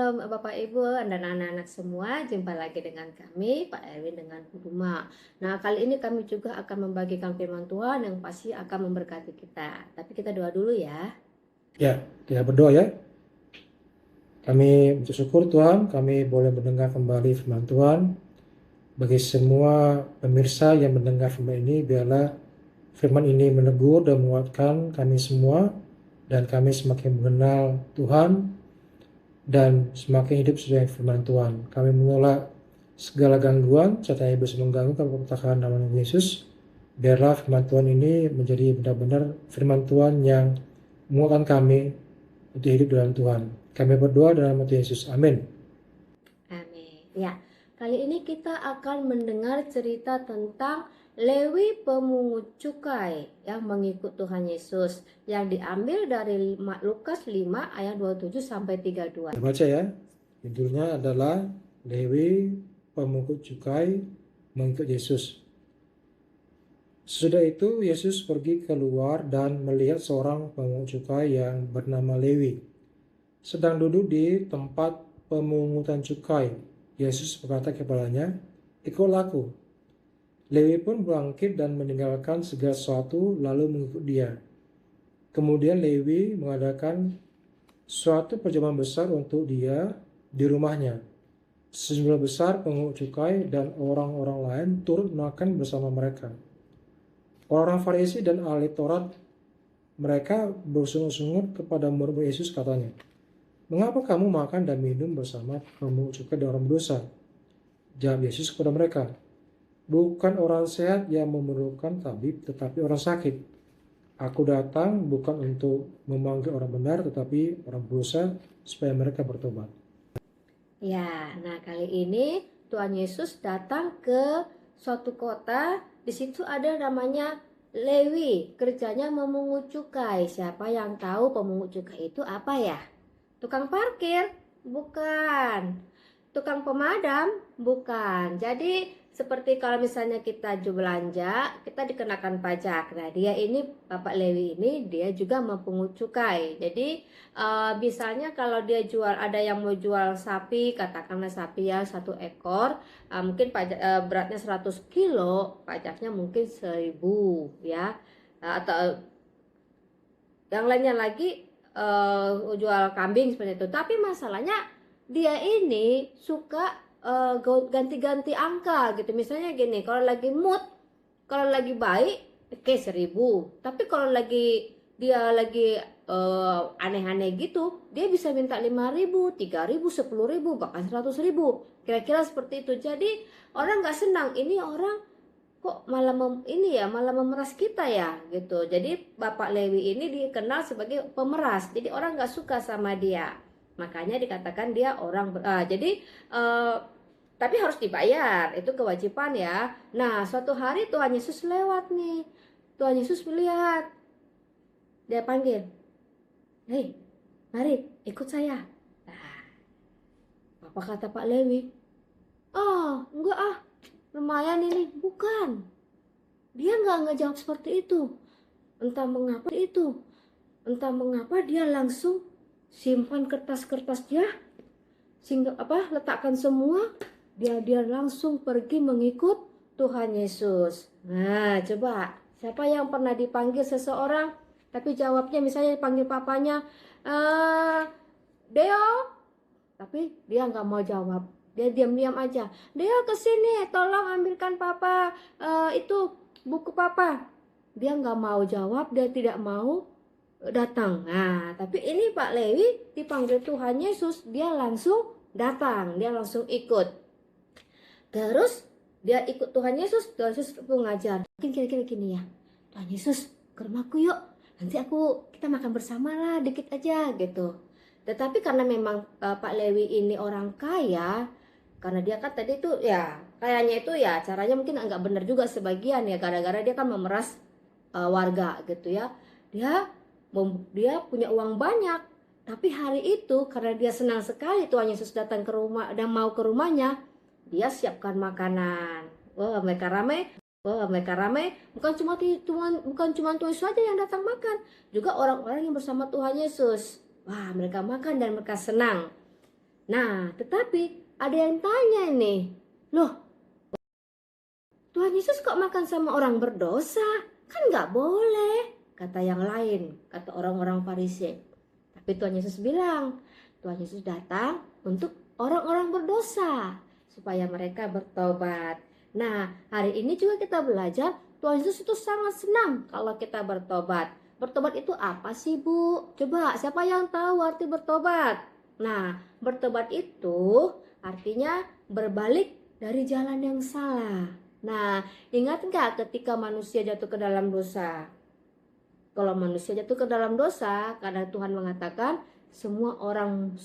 malam Bapak Ibu dan anak-anak semua. Jumpa lagi dengan kami, Pak Erwin dengan Bu Duma. Nah, kali ini kami juga akan membagikan firman Tuhan yang pasti akan memberkati kita. Tapi kita doa dulu ya. Ya, kita berdoa ya. Kami bersyukur Tuhan, kami boleh mendengar kembali firman Tuhan. Bagi semua pemirsa yang mendengar firman ini, biarlah firman ini menegur dan menguatkan kami semua, dan kami semakin mengenal Tuhan, dan semakin hidup sesuai firman Tuhan. Kami menolak segala gangguan, serta yang bisa mengganggu kami pertahanan nama Yesus. Biarlah firman Tuhan ini menjadi benar-benar firman Tuhan yang menguatkan kami untuk hidup dalam Tuhan. Kami berdoa dalam nama Yesus. Amin. Amin. Ya, kali ini kita akan mendengar cerita tentang Lewi pemungut cukai yang mengikut Tuhan Yesus yang diambil dari Lukas 5 ayat 27 sampai 32. Kita baca ya. Judulnya adalah Lewi pemungut cukai mengikut Yesus. Sesudah itu Yesus pergi keluar dan melihat seorang pemungut cukai yang bernama Lewi sedang duduk di tempat pemungutan cukai. Yesus berkata kepadanya, "Ikutlah aku." Lewi pun bangkit dan meninggalkan segala sesuatu lalu mengikut dia. Kemudian Lewi mengadakan suatu perjamuan besar untuk dia di rumahnya. Sejumlah besar pemungut cukai dan orang-orang lain turut makan bersama mereka. Orang Farisi dan ahli Taurat mereka bersungut-sungut kepada murid Yesus, katanya, "Mengapa kamu makan dan minum bersama pemungut cukai dan orang berdosa?" Jawab Yesus kepada mereka, "Bukan orang sehat yang memerlukan tabib, tetapi orang sakit. Aku datang bukan untuk memanggil orang benar, tetapi orang berdosa supaya mereka bertobat." Ya, nah kali ini Tuhan Yesus datang ke suatu kota. Di situ ada namanya Lewi, kerjanya memungut cukai. Siapa yang tahu pemungut cukai itu apa ya? Tukang parkir? Bukan. Tukang pemadam? Bukan. Jadi seperti kalau misalnya kita belanja, kita dikenakan pajak. Nah, dia ini Bapak Lewi ini dia juga memungut cukai. Jadi misalnya kalau dia jual, ada yang mau jual sapi, katakanlah sapi ya 1 ekor, mungkin pajak beratnya 100 kilo, pajaknya mungkin 1.000 ya. Atau yang lainnya lagi jual kambing seperti itu. Tapi masalahnya dia ini suka ganti-ganti angka gitu. Misalnya gini, kalau lagi mood, kalau lagi baik, oke 1.000. Tapi kalau dia lagi aneh-aneh gitu, dia bisa minta 5.000, 3.000, 10.000, bahkan 100.000. Kira-kira seperti itu. Jadi orang nggak senang. Ini orang kok malah malah memeras kita ya gitu. Jadi Bapak Lewi ini dikenal sebagai pemeras. Jadi orang nggak suka sama dia. Makanya dikatakan dia orang jadi tapi harus dibayar, itu kewajiban ya. Nah, suatu hari Tuhan Yesus lewat nih. Tuhan Yesus melihat, dia panggil, "Hei, mari ikut saya." Nah, apa kata Pak Lewi? "Oh, enggak ah, lumayan ini." Bukan, dia nggak ngejawab seperti itu. Entah mengapa dia langsung simpan kertas-kertas dia, sehingga letakkan semua, dia langsung pergi mengikut Tuhan Yesus. Nah, coba siapa yang pernah dipanggil seseorang tapi jawabnya misalnya dipanggil papanya, Deo, tapi dia nggak mau jawab, dia diam-diam aja. "Deo, kesini, tolong ambilkan papa itu buku papa." Dia nggak mau jawab, dia tidak mau datang. Nah, tapi ini Pak Lewi dipanggil Tuhan Yesus, dia langsung datang, dia langsung ikut. Terus dia ikut Tuhan Yesus mengajar. Mungkin kira-kira gini ya, "Tuhan Yesus, ke rumahku yuk, nanti kita makan bersama lah dikit aja," gitu. Tetapi karena memang Pak Lewi ini orang kaya, karena dia kan tadi tuh ya kayaknya itu ya caranya mungkin agak benar juga sebagian ya, gara-gara dia kan memeras warga gitu ya. Dia punya uang banyak, tapi hari itu karena dia senang sekali Tuhan Yesus datang ke rumah dan mau ke rumahnya, dia siapkan makanan. Wah, mereka ramai. Bukan cuma Tuhan Yesus saja yang datang makan, juga orang-orang yang bersama Tuhan Yesus. Wah, mereka makan dan mereka senang. Nah, tetapi ada yang tanya nih, loh, Tuhan Yesus kok makan sama orang berdosa? Kan nggak boleh, kata yang lain, kata orang-orang Farisi. Tapi Tuhan Yesus bilang, Tuhan Yesus datang untuk orang-orang berdosa, supaya mereka bertobat. Nah, hari ini juga kita belajar, Tuhan Yesus itu sangat senang kalau kita bertobat. Bertobat itu apa sih, Bu? Coba, siapa yang tahu arti bertobat? Nah, bertobat itu artinya berbalik dari jalan yang salah. Nah, ingat nggak ketika manusia jatuh ke dalam dosa? Kalau manusia jatuh ke dalam dosa, karena Tuhan mengatakan semua orang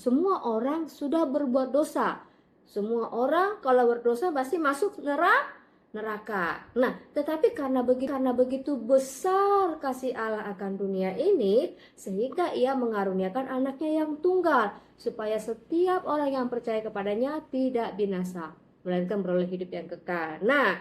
sudah berbuat dosa. Semua orang kalau berdosa pasti masuk neraka. Nah, tetapi karena begitu besar kasih Allah akan dunia ini, sehingga Ia mengaruniakan anaknya yang tunggal, supaya setiap orang yang percaya kepadanya tidak binasa, melainkan beroleh hidup yang kekal. Nah,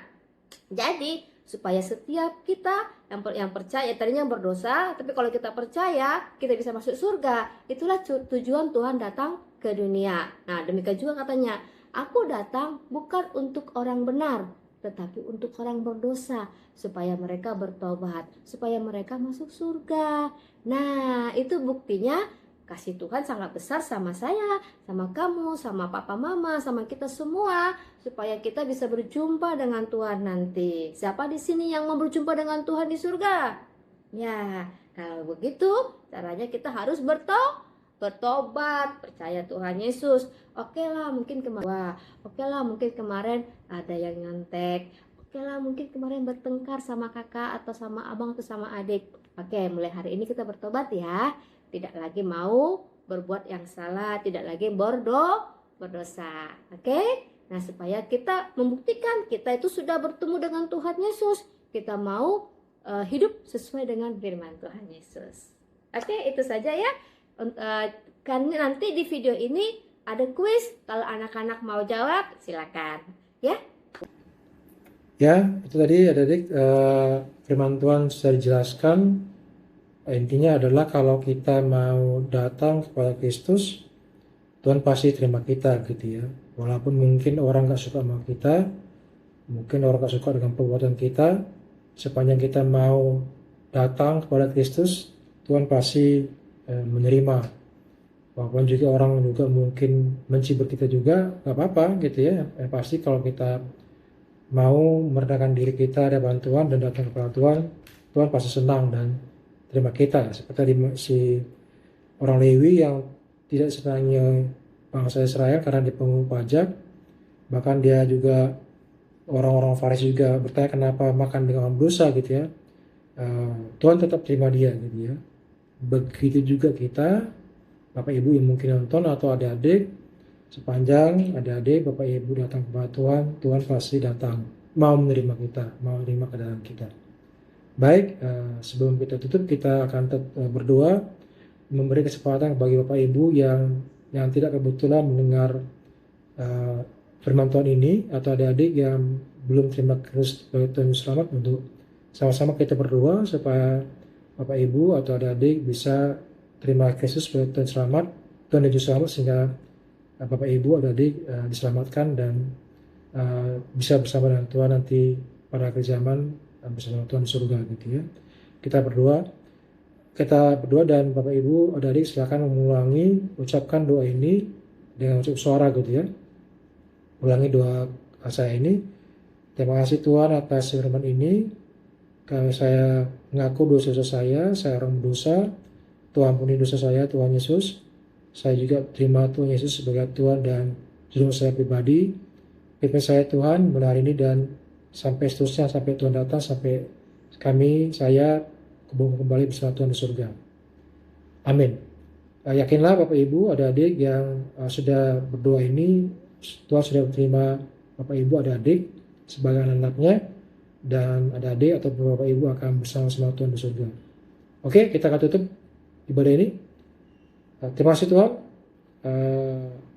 jadi supaya setiap kita yang percaya, tadinya berdosa, tapi kalau kita percaya kita bisa masuk surga. Itulah tujuan Tuhan datang ke dunia. Nah, demikian juga katanya, aku datang bukan untuk orang benar, tetapi untuk orang berdosa, supaya mereka bertobat, supaya mereka masuk surga. Nah, itu buktinya kasih Tuhan sangat besar sama saya, sama kamu, sama papa mama, sama kita semua, supaya kita bisa berjumpa dengan Tuhan nanti. Siapa di sini yang mau berjumpa dengan Tuhan di surga? Ya, kalau begitu caranya kita harus bertobat, percaya Tuhan Yesus. Oke lah, mungkin kemarin ada yang nyontek. Oke lah, mungkin kemarin bertengkar sama kakak atau sama abang atau sama adik. Oke, mulai hari ini kita bertobat ya. Tidak lagi mau berbuat yang salah, tidak lagi berdosa. Oke? Nah, supaya kita membuktikan kita itu sudah bertemu dengan Tuhan Yesus. Kita mau hidup sesuai dengan firman Tuhan Yesus. Oke, itu saja ya. Kan nanti di video ini ada kuis. Kalau anak-anak mau jawab, silakan. Ya. Ya, itu tadi adik-adik firman Tuhan sudah dijelaskan. Intinya adalah kalau kita mau datang kepada Kristus, Tuhan pasti terima kita gitu ya. Walaupun mungkin orang gak suka sama kita, mungkin orang gak suka dengan perbuatan kita, sepanjang kita mau datang kepada Kristus, Tuhan pasti menerima. Walaupun juga orang juga mungkin mencibir kita juga, gak apa-apa gitu ya. Pasti kalau kita mau merendahkan diri kita, ada bantuan dan datang kepada Tuhan, Tuhan pasti senang dan terima kita. Seperti tadi si orang Lewi yang tidak senangnya bangsa Israel karena dipungut pajak, bahkan dia juga orang-orang Farisi juga bertanya kenapa makan dengan orang dosa gitu ya. Tuhan tetap terima dia gitu ya. Begitu juga kita, Bapak Ibu yang mungkin nonton atau adik-adik, sepanjang adik-adik Bapak Ibu datang kepada Tuhan, Tuhan pasti datang mau menerima kita, mau menerima kedatangan kita. Baik, sebelum kita tutup, kita akan berdoa, memberi kesempatan bagi Bapak Ibu yang tidak kebetulan mendengar firman Tuhan ini, atau adik-adik yang belum terima Kristus sebagai Tuhan Selamat, untuk sama-sama kita berdoa supaya Bapak Ibu atau adik-adik bisa terima Kristus sebagai Tuhan Selamat, Tuhan Yesus Selamat, sehingga Bapak Ibu adik-adik diselamatkan dan bisa bersama dengan Tuhan nanti pada akhir zaman, bersama Tuhan di surga gitu ya. Kita berdoa dan Bapak Ibu adik-adik silakan ucapkan doa ini dengan ucap suara gitu ya. Ulangi doa saya ini. Terima kasih Tuhan atas firman ini. Kalau saya mengaku dosa-dosa saya orang berdosa. Tuhan ampuni dosa saya, Tuhan Yesus. Saya juga terima Tuhan Yesus sebagai Tuhan dan juru saya pribadi. Pimpin saya Tuhan mulai hari ini dan sampai seterusnya, sampai Tuhan datang, sampai saya kembali bersama Tuhan di surga. Amin. Yakinlah Bapak Ibu, adik-adik yang sudah berdoa ini, Tuhan sudah menerima Bapak Ibu adik-adik sebagai anak-anaknya, dan adik-adik atau Bapak Ibu akan bersama-sama Tuhan di surga. Oke, kita akan tutup ibadah ini. Terima kasih Tuhan.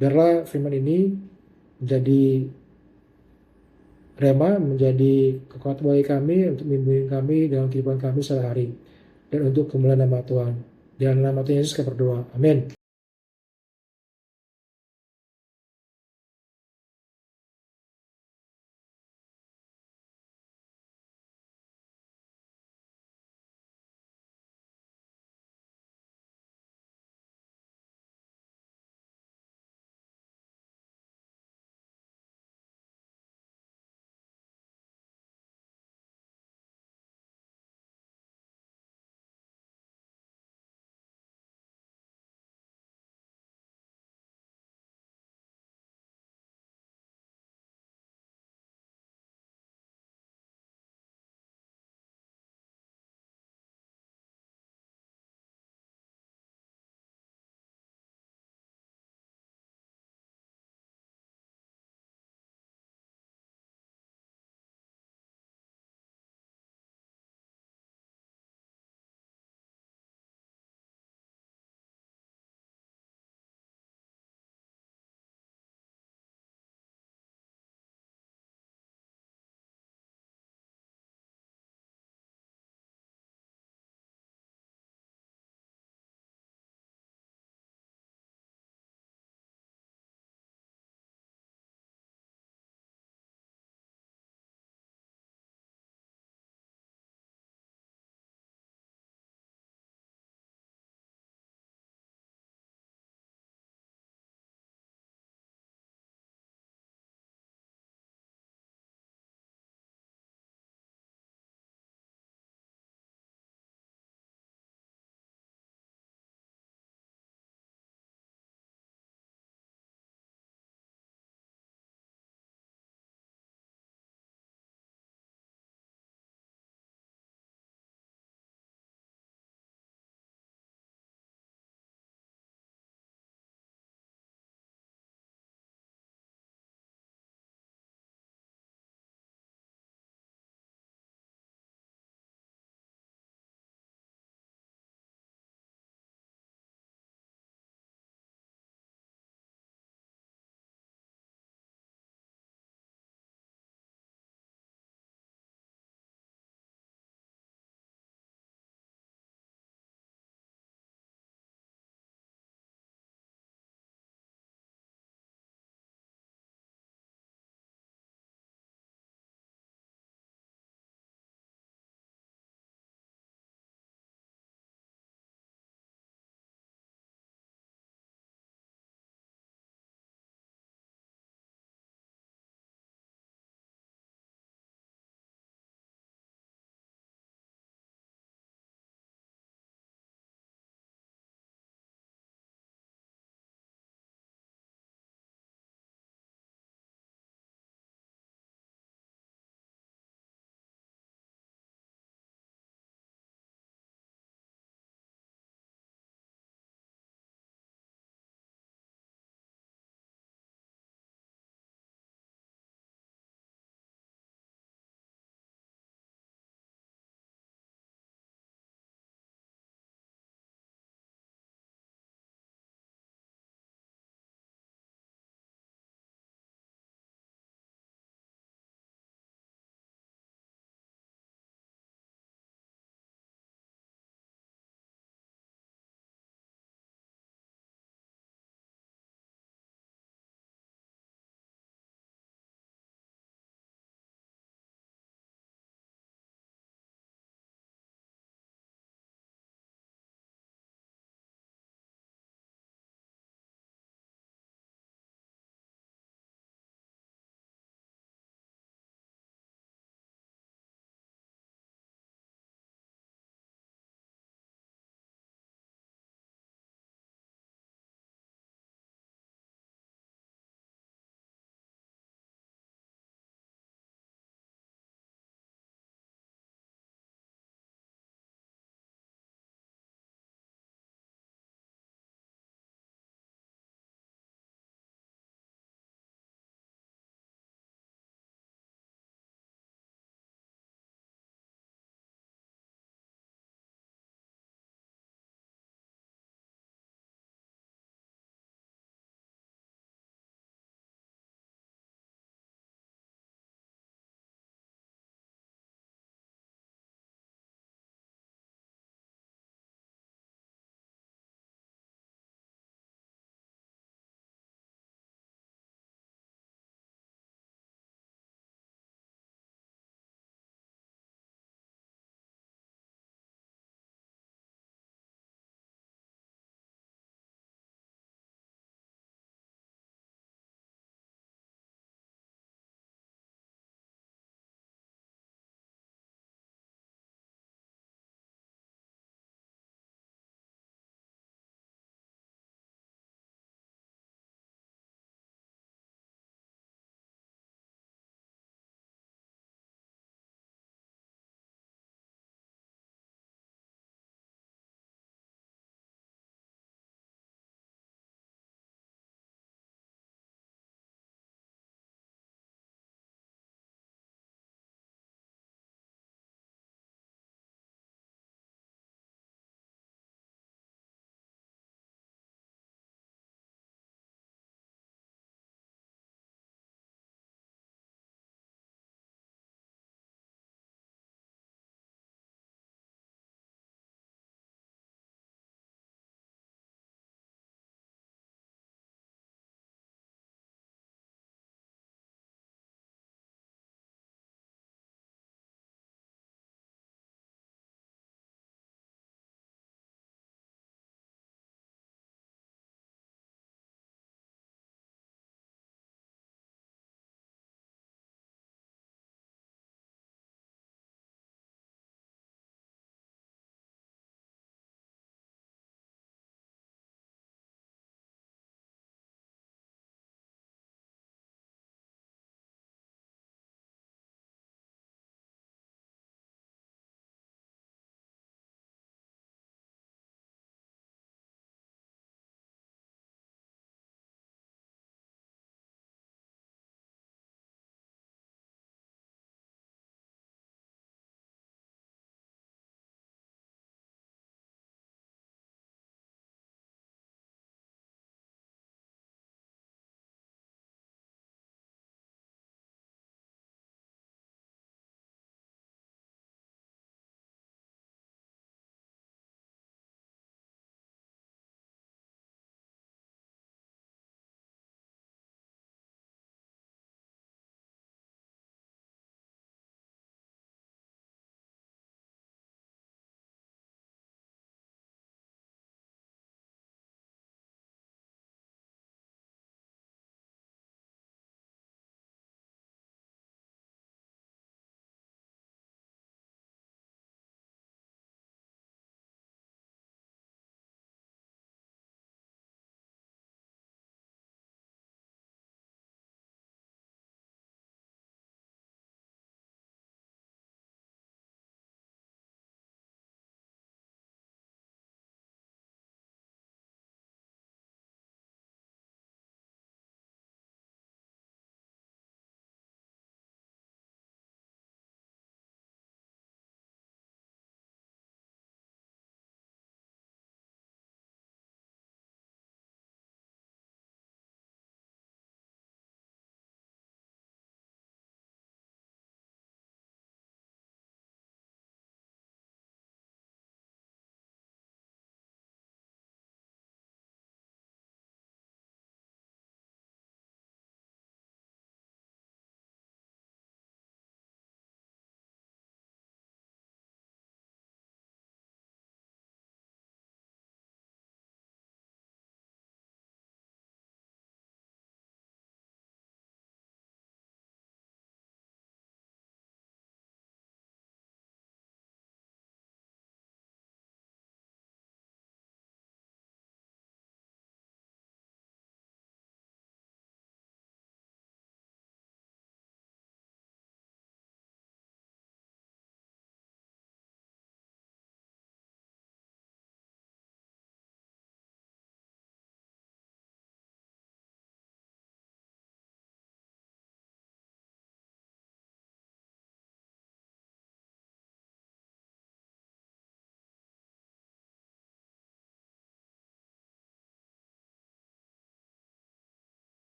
Biarlah firman ini menjadi rema, menjadi kekuatan bagi kami untuk membimbing kami dalam kehidupan kami sehari-hari dan untuk kemuliaan nama Tuhan. Dalam nama Tuhan Yesus kami berdoa. Amin.